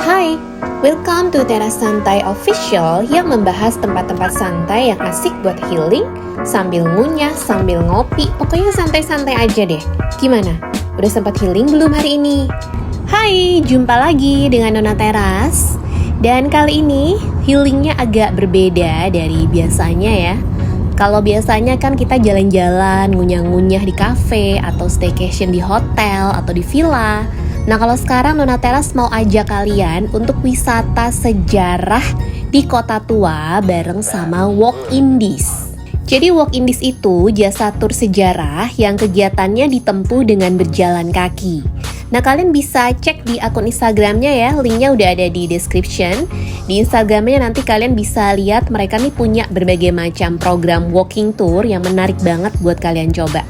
Hai, welcome to Teras Santai Official yang membahas tempat-tempat santai yang asik buat healing, sambil ngunyah, sambil ngopi, pokoknya santai-santai aja deh. Gimana? Udah sempat healing belum hari ini? Hai, jumpa lagi dengan Nona Teras. Dan kali ini healingnya agak berbeda dari biasanya ya. Kalau biasanya kan kita jalan-jalan, ngunyah-ngunyah di cafe, atau staycation di hotel, atau di villa. Nah kalau sekarang Nona Teras mau ajak kalian untuk wisata sejarah di Kota Tua bareng sama Walk Indies. Jadi Walk Indies itu jasa tur sejarah yang kegiatannya ditempuh dengan berjalan kaki. Nah kalian bisa cek di akun Instagramnya ya, linknya udah ada di description. Di Instagramnya nanti kalian bisa lihat mereka nih punya berbagai macam program walking tour yang menarik banget buat kalian coba.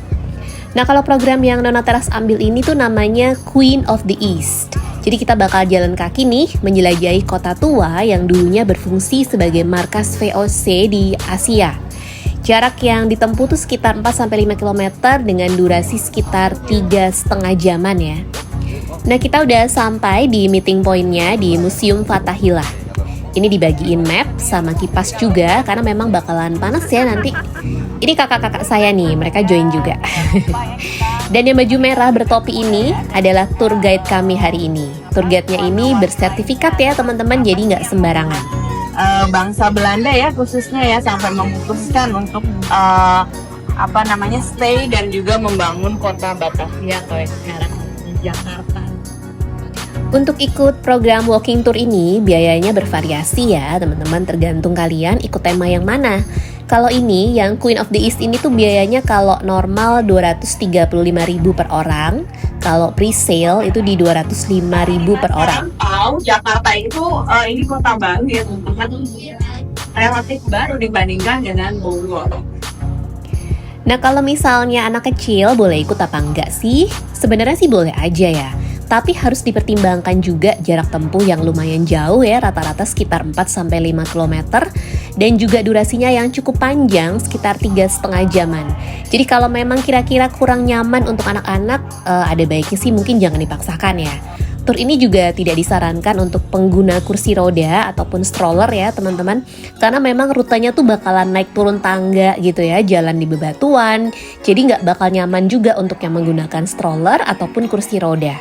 Nah kalau program yang Nona Teras ambil ini tuh namanya Queen of the East. Jadi kita bakal jalan kaki nih menjelajahi Kota Tua yang dulunya berfungsi sebagai markas VOC di Asia. Jarak yang ditempuh tuh sekitar 4-5 km dengan durasi sekitar 3,5 jaman ya. Nah kita udah sampai di meeting point-nya di Museum Fathahillah. Ini dibagiin map sama kipas juga karena memang bakalan panas ya nanti. Ini kakak-kakak saya nih, mereka join juga. Dan yang baju merah bertopi ini adalah tour guide kami hari ini. Tour guide-nya ini bersertifikat ya teman-teman, jadi nggak sembarangan. Bangsa Belanda ya khususnya ya sampai memutuskan untuk stay dan juga membangun kota Batavia atau yang sekarang di Jakarta. Untuk ikut program walking tour ini biayanya bervariasi ya teman-teman, tergantung kalian ikut tema yang mana. Kalau ini yang Queen of the East ini tuh biayanya kalau normal 235.000 per orang, kalau pre-sale itu di 205.000 per orang. Jakarta itu ini kota baru ya teman-teman, relatif baru dibandingkan dengan Bogor. Nah kalau misalnya anak kecil boleh ikut apa enggak sih? Sebenarnya sih boleh aja ya. Tapi harus dipertimbangkan juga jarak tempuh yang lumayan jauh ya, rata-rata sekitar 4-5 km. Dan juga durasinya yang cukup panjang, sekitar 3,5 jaman. Jadi kalau memang kira-kira kurang nyaman untuk anak-anak, ada baiknya sih mungkin jangan dipaksakan ya. Tur ini juga tidak disarankan untuk pengguna kursi roda ataupun stroller ya teman-teman. Karena memang rutenya tuh bakalan naik turun tangga gitu ya, jalan di bebatuan. Jadi nggak bakal nyaman juga untuk yang menggunakan stroller ataupun kursi roda.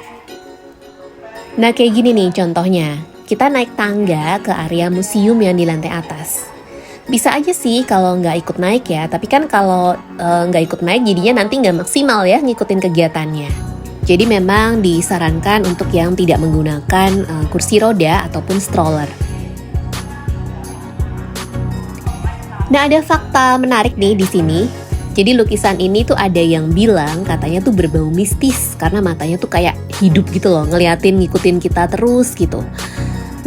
Nah kayak gini nih contohnya, kita naik tangga ke area museum yang di lantai atas. Bisa aja sih kalau nggak ikut naik ya, tapi kan kalau nggak ikut naik jadinya nanti nggak maksimal ya ngikutin kegiatannya. Jadi memang disarankan untuk yang tidak menggunakan kursi roda ataupun stroller. Nah ada fakta menarik nih di sini. Jadi lukisan ini tuh ada yang bilang katanya tuh berbau mistis karena matanya tuh kayak hidup gitu loh, ngikutin kita terus gitu.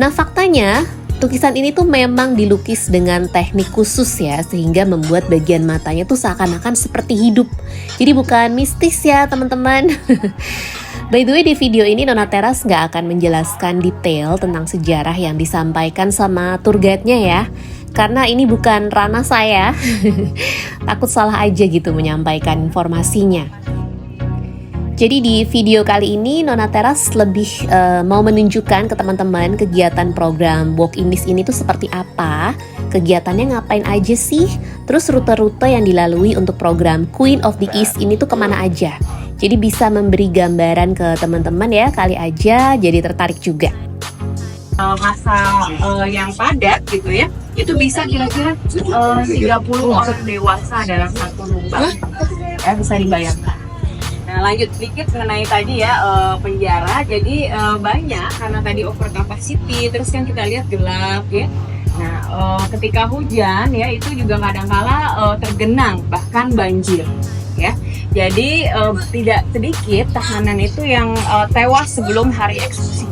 Nah faktanya lukisan ini tuh memang dilukis dengan teknik khusus ya, sehingga membuat bagian matanya tuh seakan-akan seperti hidup. Jadi bukan mistis ya teman-teman. By the way di video ini Nona Teras nggak akan menjelaskan detail tentang sejarah yang disampaikan sama tour guide-nya ya. Karena ini bukan ranah saya, takut salah aja gitu menyampaikan informasinya. Jadi di video kali ini Nona Teras lebih mau menunjukkan ke teman-teman kegiatan program Walk Indies ini tuh seperti apa, kegiatannya ngapain aja sih, terus rute-rute yang dilalui untuk program Queen of the East ini tuh kemana aja. Jadi bisa memberi gambaran ke teman-teman ya, kali aja jadi tertarik juga. Masa yang padat gitu ya, itu bisa kira-kira 30 orang dewasa dalam satu lubang ya, bisa dibayangkan. Nah lanjut sedikit mengenai tadi ya penjara, jadi banyak karena tadi over capacity, terus kan kita lihat gelap ya. Nah ketika hujan ya itu juga kadang-kala tergenang bahkan banjir ya. Jadi tidak sedikit tahanan itu yang tewas sebelum hari eksekusi.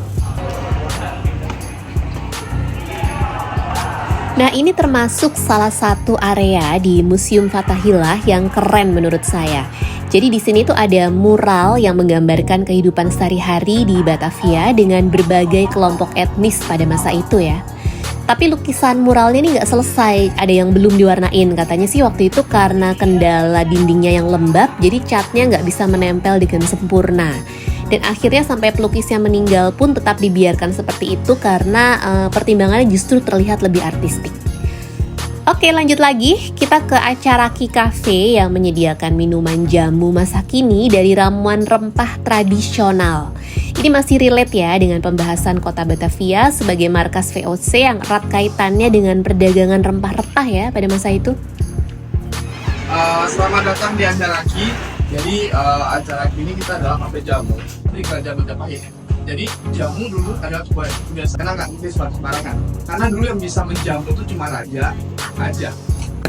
Nah ini termasuk salah satu area di Museum Fathahillah yang keren menurut saya. Jadi di sini tuh ada mural yang menggambarkan kehidupan sehari-hari di Batavia dengan berbagai kelompok etnis pada masa itu ya. Tapi lukisan muralnya ini nggak selesai, ada yang belum diwarnain. Katanya sih waktu itu karena kendala dindingnya yang lembab, jadi catnya nggak bisa menempel dengan sempurna. Dan akhirnya sampai pelukisnya meninggal pun tetap dibiarkan seperti itu karena pertimbangannya justru terlihat lebih artistik. Oke, lanjut lagi, kita ke acara Ki Cafe yang menyediakan minuman jamu masa kini dari ramuan rempah tradisional. Ini masih relate ya dengan pembahasan kota Batavia sebagai markas VOC yang erat kaitannya dengan perdagangan rempah-rempah ya pada masa itu. Selamat datang di acara Ki. Jadi acara Ki ini kita adalah kafe jamu di Kerajaan Majapahit. Jadi jamu dulu ada biasanya nggak bisa sembarangan. Karena dulu yang bisa menjamu itu cuma raja aja.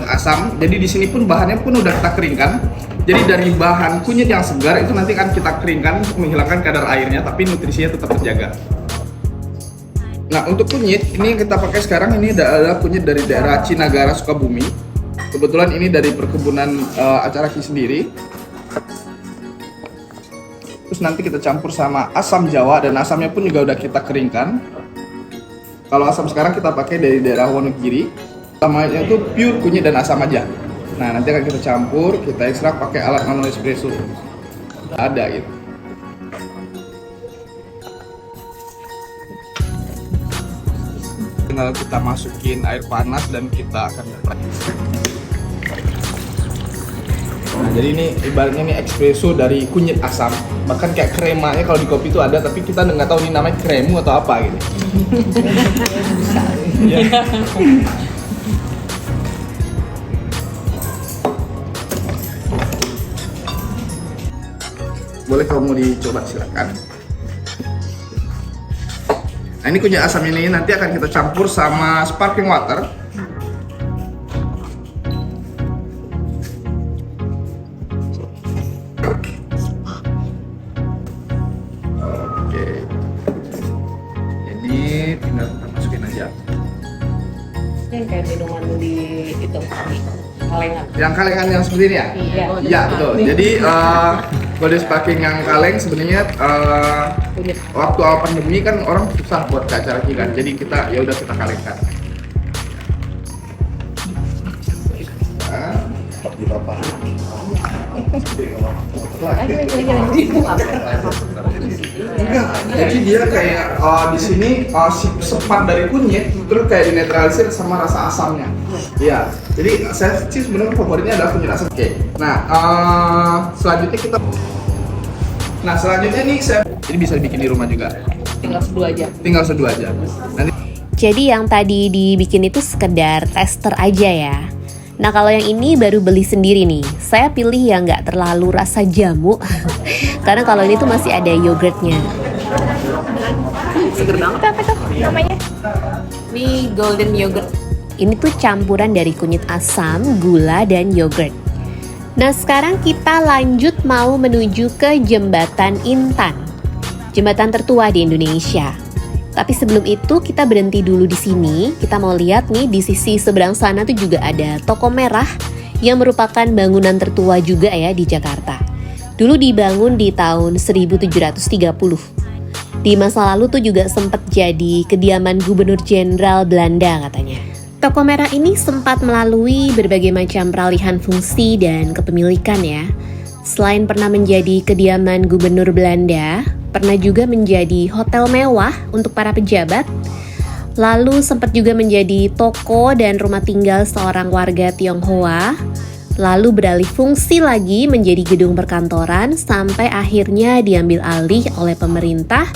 Asam. Jadi di sini pun bahannya pun udah kita keringkan. Jadi dari bahan kunyit yang segar itu nanti akan kita keringkan untuk menghilangkan kadar airnya, tapi nutrisinya tetap terjaga. Nah untuk kunyit ini yang kita pakai sekarang ini adalah kunyit dari daerah Cinagara Sukabumi. Kebetulan ini dari perkebunan acara Ki sendiri. Terus nanti kita campur sama asam jawa dan asamnya pun juga udah kita keringkan. Kalau asam sekarang kita pakai dari daerah Wonogiri. Asamnya itu pure kunyit dan asam aja. Nah nanti akan kita campur, kita ekstrak pakai alat manual espresso. Ada gitu. Tinggal kita masukin air panas dan kita akan Nah, jadi ini ibaratnya ini espresso dari kunyit asam. Bahkan kayak kremanya kalau di kopi itu ada, tapi kita nggak tahu ini namanya kremu atau apa gitu. Ya. Boleh kalau mau dicoba silakan. Nah ini kunyit asam ini nanti akan kita campur sama sparkling water. Tinggal kita masukin aja. Yang kayak minuman di itu kalengan. Yang kalengan yang seperti ini ya? Iya. Iya betul. Jadi Golden Sparkling yang kaleng sebenarnya waktu awal pandemi kan orang susah buat ke acara Ki kan. Jadi kita ya udah kita kalengkan. Enggak, jadi dia kayak di sini sepat dari kunyit, terus kayak dinetralisir sama rasa asamnya. Iya, jadi saya sih sebenarnya favoritnya adalah kunyit asam. Oke, nah selanjutnya nih jadi bisa dibikin di rumah juga. Tinggal seduh aja. Nanti. Jadi yang tadi dibikin itu sekedar tester aja ya. Nah kalau yang ini baru beli sendiri nih. Saya pilih yang nggak terlalu rasa jamu. Karena kalau ini tuh masih ada yogurtnya. Seger banget apa tuh namanya? Ini golden yogurt. Ini tuh campuran dari kunyit asam, gula, dan yogurt. Nah sekarang kita lanjut mau menuju ke Jembatan Intan. Jembatan tertua di Indonesia. Tapi sebelum itu kita berhenti dulu di sini. Kita mau lihat nih di sisi seberang sana tuh juga ada Toko Merah yang merupakan bangunan tertua juga ya di Jakarta. Dulu dibangun di tahun 1730. Di masa lalu tuh juga sempat jadi kediaman Gubernur Jenderal Belanda katanya. Toko Merah ini sempat melalui berbagai macam peralihan fungsi dan kepemilikan ya. Selain pernah menjadi kediaman Gubernur Belanda, pernah juga menjadi hotel mewah untuk para pejabat. Lalu sempat juga menjadi toko dan rumah tinggal seorang warga Tionghoa. Lalu beralih fungsi lagi menjadi gedung perkantoran sampai akhirnya diambil alih oleh pemerintah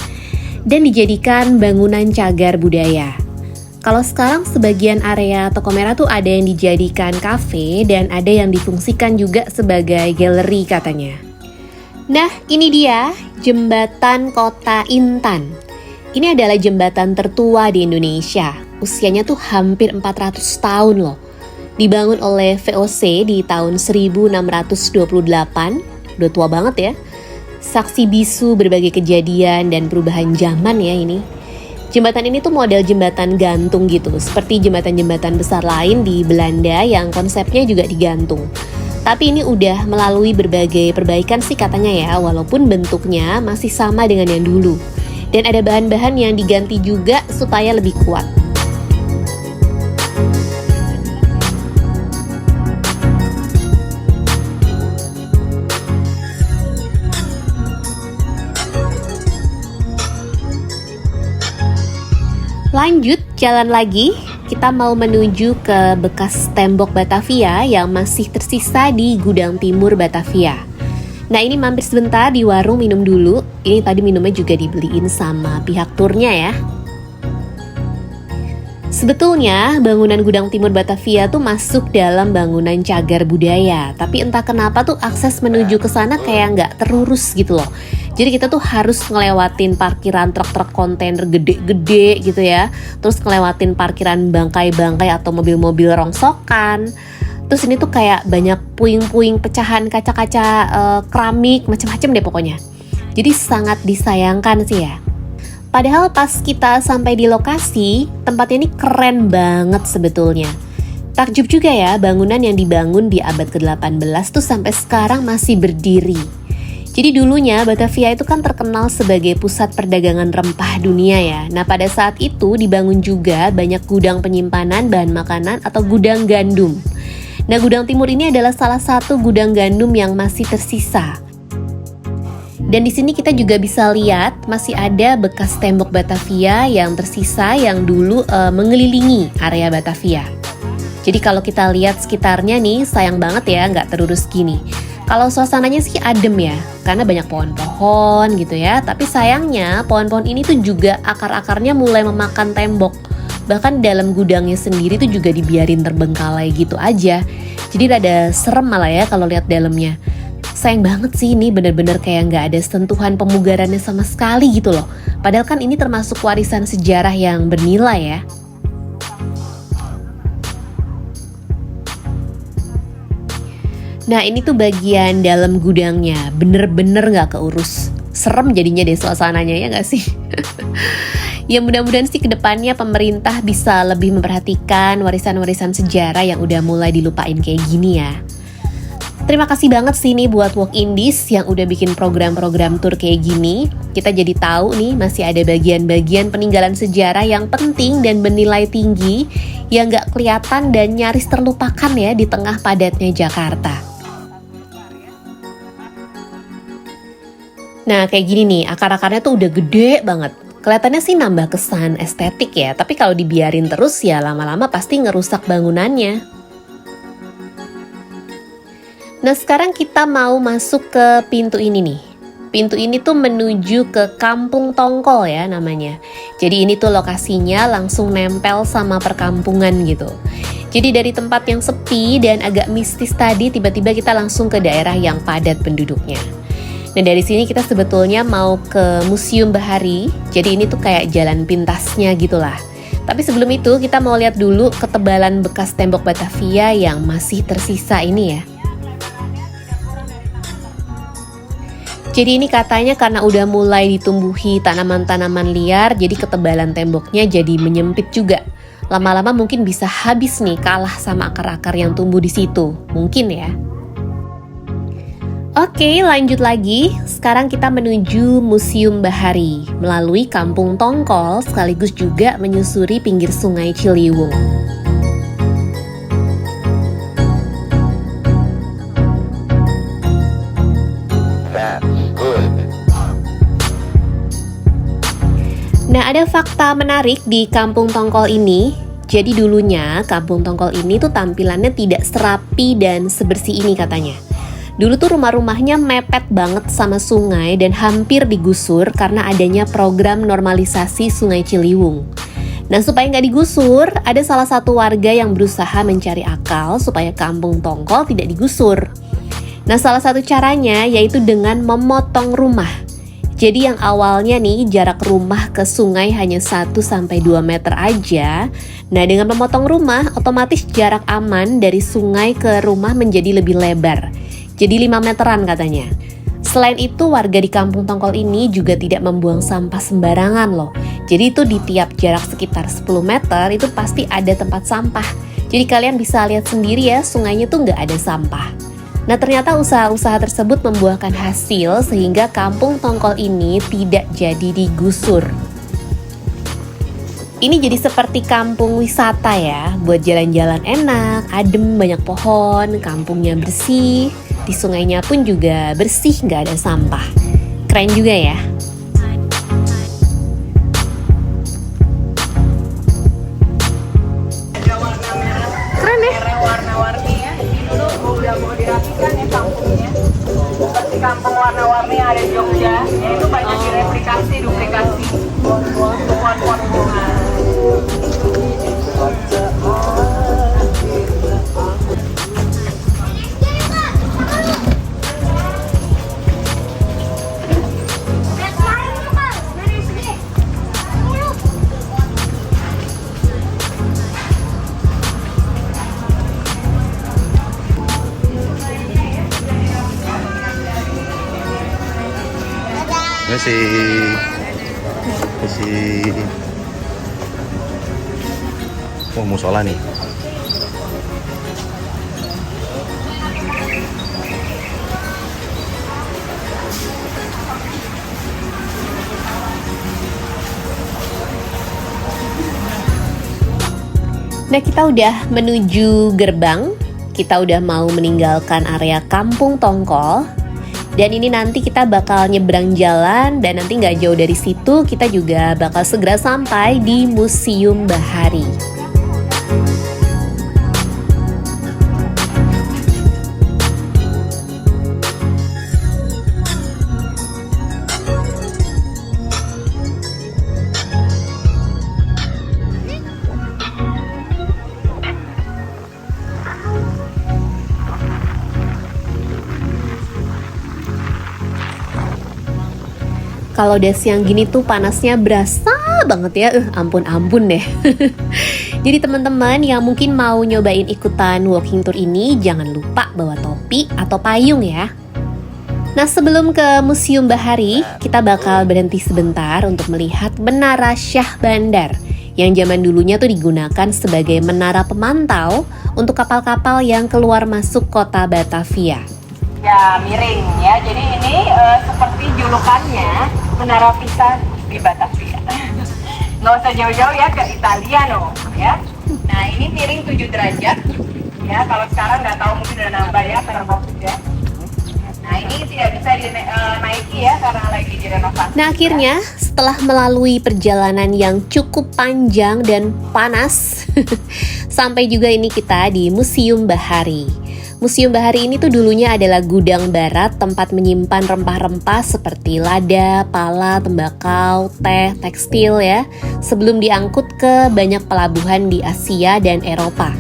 dan dijadikan bangunan cagar budaya. Kalau sekarang sebagian area Toko Merah tuh ada yang dijadikan kafe dan ada yang difungsikan juga sebagai galeri katanya. Nah, ini dia Jembatan Kota Intan. Ini adalah jembatan tertua di Indonesia. Usianya tuh hampir 400 tahun loh. Dibangun oleh VOC di tahun 1628. Udah tua banget ya. Saksi bisu berbagai kejadian dan perubahan zaman ya ini. Jembatan ini tuh model jembatan gantung gitu, seperti jembatan-jembatan besar lain di Belanda yang konsepnya juga digantung. Tapi ini udah melalui berbagai perbaikan sih katanya ya, walaupun bentuknya masih sama dengan yang dulu. Dan ada bahan-bahan yang diganti juga supaya lebih kuat. Lanjut, jalan lagi. Kita mau menuju ke bekas tembok Batavia yang masih tersisa di Gudang Timur Batavia. Nah, ini mampir sebentar di warung minum dulu. Ini tadi minumnya juga dibeliin sama pihak turnya ya. Sebetulnya bangunan Gudang Timur Batavia tuh masuk dalam bangunan cagar budaya. Tapi entah kenapa tuh akses menuju ke sana kayak nggak terurus gitu loh. Jadi kita tuh harus ngelewatin parkiran truk-truk kontainer gede-gede gitu ya. Terus ngelewatin parkiran bangkai-bangkai atau mobil-mobil rongsokan. Terus ini tuh kayak banyak puing-puing pecahan kaca-kaca keramik, macam-macam deh pokoknya. Jadi sangat disayangkan sih ya. Padahal pas kita sampai di lokasi, tempatnya ini keren banget sebetulnya. Takjub juga ya, bangunan yang dibangun di abad ke-18 tuh sampai sekarang masih berdiri. Jadi dulunya Batavia itu kan terkenal sebagai pusat perdagangan rempah dunia ya. Nah, pada saat itu dibangun juga banyak gudang penyimpanan bahan makanan atau gudang gandum. Nah, Gudang Timur ini adalah salah satu gudang gandum yang masih tersisa. Dan di sini kita juga bisa lihat masih ada bekas tembok Batavia yang tersisa yang dulu mengelilingi area Batavia. Jadi kalau kita lihat sekitarnya nih, sayang banget ya nggak terurus gini. Kalau suasananya sih adem ya, karena banyak pohon-pohon gitu ya. Tapi sayangnya pohon-pohon ini tuh juga akar-akarnya mulai memakan tembok. Bahkan dalam gudangnya sendiri tuh juga dibiarin terbengkalai gitu aja. Jadi rada serem malah ya kalau lihat dalamnya. Sayang banget sih, ini bener-bener kayak nggak ada sentuhan pemugarannya sama sekali gitu loh. Padahal kan ini termasuk warisan sejarah yang bernilai ya. Nah, ini tuh bagian dalam gudangnya, bener-bener nggak keurus. Serem jadinya deh suasananya, ya nggak sih? Ya mudah-mudahan sih kedepannya pemerintah bisa lebih memperhatikan warisan-warisan sejarah yang udah mulai dilupain kayak gini ya. Terima kasih banget sih nih buat Walk Indies yang udah bikin program-program tour kayak gini. Kita jadi tahu nih masih ada bagian-bagian peninggalan sejarah yang penting dan bernilai tinggi yang nggak kelihatan dan nyaris terlupakan ya di tengah padatnya Jakarta. Nah, kayak gini nih, akar-akarnya tuh udah gede banget. Kelihatannya sih nambah kesan estetik ya, tapi kalau dibiarin terus ya lama-lama pasti ngerusak bangunannya. Nah, sekarang kita mau masuk ke pintu ini nih. Pintu ini tuh menuju ke Kampung Tongkol ya namanya. Jadi ini tuh lokasinya langsung nempel sama perkampungan gitu. Jadi dari tempat yang sepi dan agak mistis tadi, tiba-tiba kita langsung ke daerah yang padat penduduknya. Nah, dari sini kita sebetulnya mau ke Museum Bahari. Jadi ini tuh kayak jalan pintasnya gitulah. Tapi sebelum itu kita mau lihat dulu ketebalan bekas tembok Batavia yang masih tersisa ini ya. Jadi ini katanya karena udah mulai ditumbuhi tanaman-tanaman liar, jadi ketebalan temboknya jadi menyempit juga. Lama-lama mungkin bisa habis nih, kalah sama akar-akar yang tumbuh di situ. Mungkin ya. Oke, lanjut lagi. Sekarang kita menuju Museum Bahari melalui Kampung Tongkol sekaligus juga menyusuri pinggir Sungai Ciliwung. Nah, ada fakta menarik di Kampung Tongkol ini. Jadi dulunya Kampung Tongkol ini tuh tampilannya tidak serapi dan sebersih ini katanya. Dulu tuh rumah-rumahnya mepet banget sama sungai dan hampir digusur karena adanya program normalisasi Sungai Ciliwung. Nah, supaya nggak digusur, ada salah satu warga yang berusaha mencari akal supaya Kampung Tongkol tidak digusur. Nah, salah satu caranya yaitu dengan memotong rumah. Jadi yang awalnya nih jarak rumah ke sungai hanya 1-2 meter aja. Nah, dengan memotong rumah, otomatis jarak aman dari sungai ke rumah menjadi lebih lebar. Jadi 5 meteran katanya. Selain itu, warga di Kampung Tongkol ini juga tidak membuang sampah sembarangan loh. Jadi itu di tiap jarak sekitar 10 meter itu pasti ada tempat sampah. Jadi kalian bisa lihat sendiri ya, sungainya tuh nggak ada sampah. Nah, ternyata usaha-usaha tersebut membuahkan hasil sehingga Kampung Tongkol ini tidak jadi digusur. Ini jadi seperti kampung wisata ya, buat jalan-jalan enak, adem, banyak pohon, kampungnya bersih, di sungainya pun juga bersih, nggak ada sampah. Keren juga ya. kasih musola nih. Nah, kita udah menuju gerbang. Kita udah mau meninggalkan area Kampung Tongkol. Dan ini nanti kita bakal nyebrang jalan, dan nanti nggak jauh dari situ kita juga bakal segera sampai di Museum Bahari. Kalau udah siang gini tuh panasnya berasa banget ya, ampun deh. Jadi teman-teman yang mungkin mau nyobain ikutan walking tour ini, jangan lupa bawa topi atau payung ya. Nah, sebelum ke Museum Bahari, kita bakal berhenti sebentar untuk melihat Menara Syah Bandar yang zaman dulunya tuh digunakan sebagai menara pemantau untuk kapal-kapal yang keluar masuk kota Batavia. Ya, miring ya. Jadi ini seperti julukannya Menara Pisa di Batavia. Nggak usah jauh-jauh ya ke Italia no, ya. Nah, ini miring 7 derajat. Ya, kalau sekarang nggak tahu mungkin udah nambah ya karena COVID ya. Nah, ini tidak bisa dinaiki ya karena lagi direnovasi. Nah, akhirnya setelah melalui perjalanan yang cukup panjang dan panas, sampai juga ini kita di Museum Bahari. Museum Bahari ini tuh dulunya adalah gudang barat tempat menyimpan rempah-rempah seperti lada, pala, tembakau, teh, tekstil ya, sebelum diangkut ke banyak pelabuhan di Asia dan Eropa.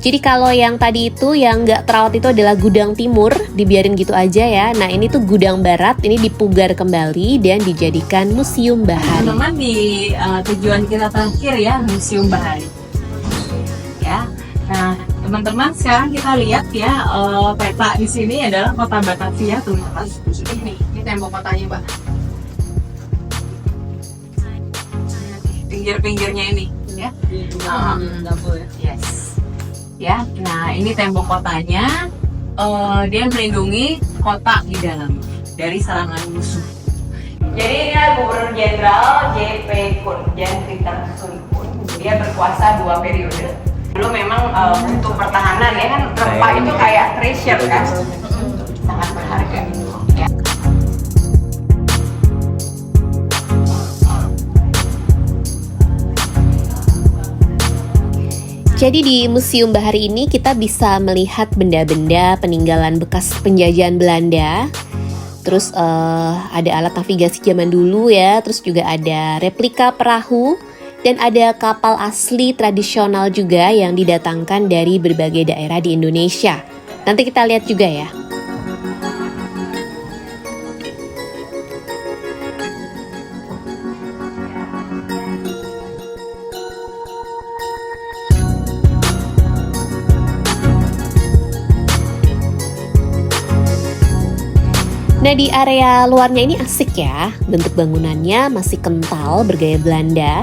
Jadi kalau yang tadi itu yang nggak terawat itu adalah gudang timur, dibiarin gitu aja ya. Nah, ini tuh gudang barat, ini dipugar kembali dan dijadikan Museum Bahari. Teman-teman, di tujuan kita terakhir ya, Museum Bahari. Ya, nah teman-teman sekarang kita lihat ya peta di sini adalah kota Batavia tuh teman. Ini tembok kotanya Mbak. Pinggir-pinggirnya ini ya. Yes. Ya, nah ini tembok kotanya. Dia melindungi kota di dalam dari serangan musuh. Jadi ini adalah Gubernur Jenderal J.P. Kun dan Peter Sun Kun. Dia berkuasa 2 periode. Dulu memang untuk pertahanan ya kan, rempah itu kayak treasure kan, sangat berharga ya. Jadi di Museum Bahari ini kita bisa melihat benda-benda peninggalan bekas penjajahan Belanda. Terus ada alat navigasi zaman dulu ya, terus juga ada replika perahu. Dan ada kapal asli tradisional juga yang didatangkan dari berbagai daerah di Indonesia. Nanti kita lihat juga ya. Nah, di area luarnya ini asik ya. Bentuk bangunannya masih kental bergaya Belanda.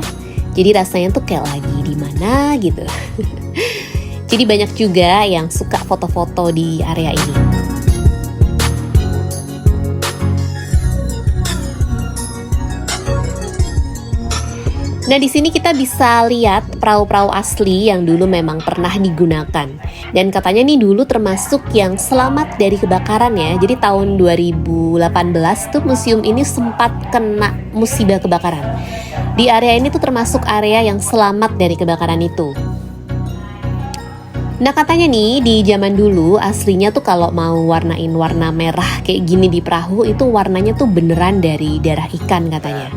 Jadi rasanya tuh kayak lagi di mana gitu. Jadi banyak juga yang suka foto-foto di area ini. Nah, di sini kita bisa lihat perahu-perahu asli yang dulu memang pernah digunakan. Dan katanya nih dulu termasuk yang selamat dari kebakaran ya. Jadi tahun 2018 tuh museum ini sempat kena musibah kebakaran. Di area ini tuh termasuk area yang selamat dari kebakaran itu. Nah, katanya nih di zaman dulu aslinya tuh kalau mau warnain warna merah kayak gini di perahu itu warnanya tuh beneran dari darah ikan katanya.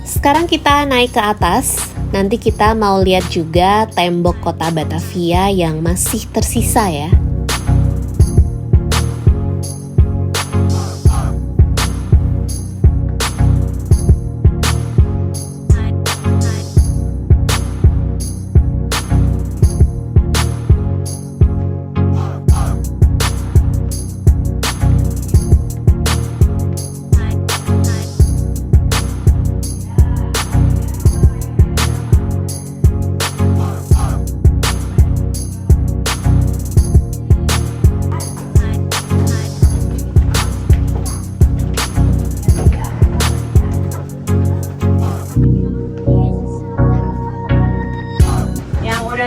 Sekarang kita naik ke atas, nanti kita mau lihat juga tembok kota Batavia yang masih tersisa ya.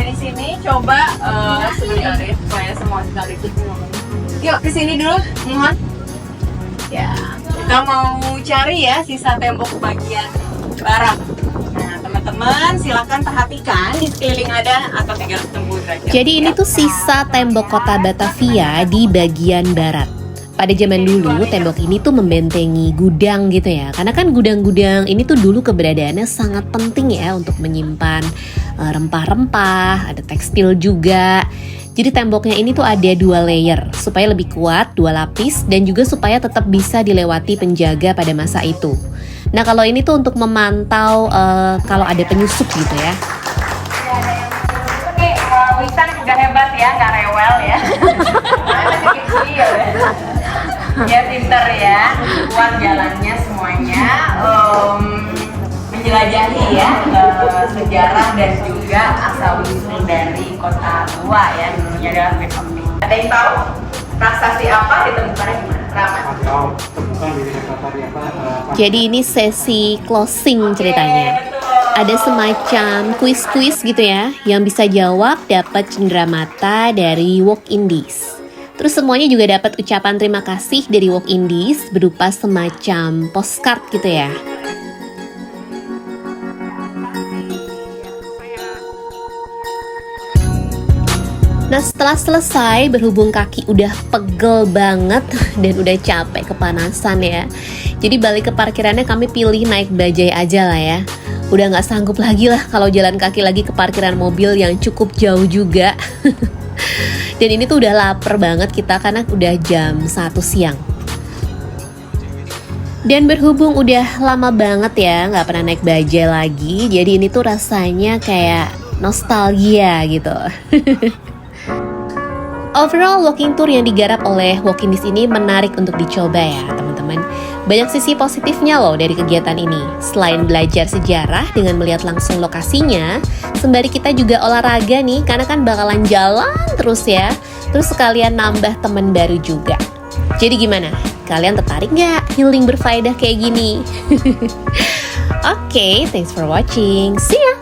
di sini coba sebentar ya supaya semua sekaligus. Yuk ke sini dulu, mohon. Ya, kita mau cari ya sisa tembok bagian barat. Nah, teman-teman silakan perhatikan di sekeliling ada atau 360 derajat. Jadi ini tuh sisa tembok kota Batavia di bagian barat. Pada zaman dulu, tembok ini tuh membentengi gudang gitu ya. Karena kan gudang-gudang ini tuh dulu keberadaannya sangat penting ya untuk menyimpan rempah-rempah, ada tekstil juga. Jadi temboknya ini tuh ada 2 layer supaya lebih kuat, 2 lapis, dan juga supaya tetap bisa dilewati penjaga pada masa itu. Nah kalau ini tuh untuk memantau kalau ada penyusup gitu ya. Oke, Wisan udah hebat ya, nggak rewel ya. Masih kecil ya. Ya pinter ya, kuat jalannya semuanya, menjelajahi ya sejarah dan juga asal usul dari kota tua ya, dulunya adalah Batavia. Ada yang tahu prasasti apa ditemukannya di mana? Ramad. Jadi ini sesi closing ceritanya. Ada semacam kuis-kuis gitu ya, yang bisa jawab dapat cenderamata dari Walk Indies. Terus semuanya juga dapat ucapan terima kasih dari Walk Indies berupa semacam postcard gitu ya. Nah setelah selesai, berhubung kaki udah pegel banget dan udah capek kepanasan ya. Jadi balik ke parkirannya kami pilih naik bajai aja lah ya. Udah gak sanggup lagi lah kalau jalan kaki lagi ke parkiran mobil yang cukup jauh juga. Dan ini tuh udah lapar banget kita karena udah jam 1 siang. Dan berhubung udah lama banget ya gak pernah naik bajai lagi, jadi ini tuh rasanya kayak nostalgia gitu. Overall, walking tour yang digarap oleh Walk Indies ini menarik untuk dicoba ya teman-teman. Banyak sisi positifnya loh dari kegiatan ini. Selain belajar sejarah dengan melihat langsung lokasinya, sembari kita juga olahraga nih, karena kan bakalan jalan terus ya. Terus sekalian nambah teman baru juga. Jadi gimana? Kalian tertarik nggak healing berfaedah kayak gini? Oke, thanks for watching. See ya!